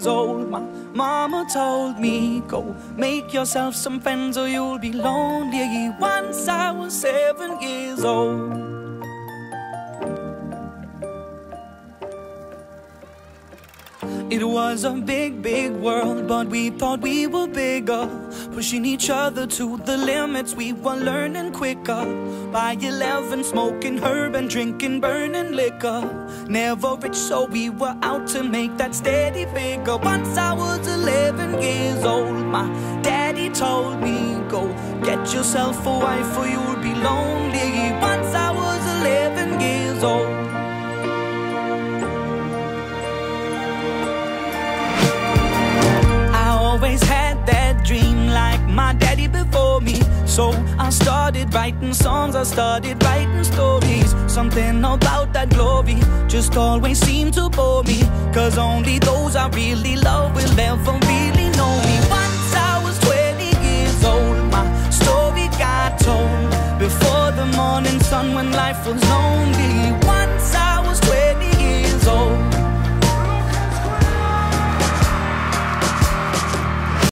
years old, my mama told me, go make yourself some friends or you'll be lonely. Once I was 7 years old. It was a big, big world, but we thought we were bigger, pushing each other to the limits. We were learning quicker. By 11, smoking herb and drinking burning liquor. Never rich, so we were out to make that steady figure. Once I was 11 years old, my daddy told me, go get yourself a wife or you'll be lonely. Once I was 11 years old. Always had that dream like my daddy before me. So I started writing songs, I started writing stories. Something about that glory just always seemed to bore me, cause only those I really love will ever really know me. Once I was 20 years old, my story got told before the morning sun when life was lonely.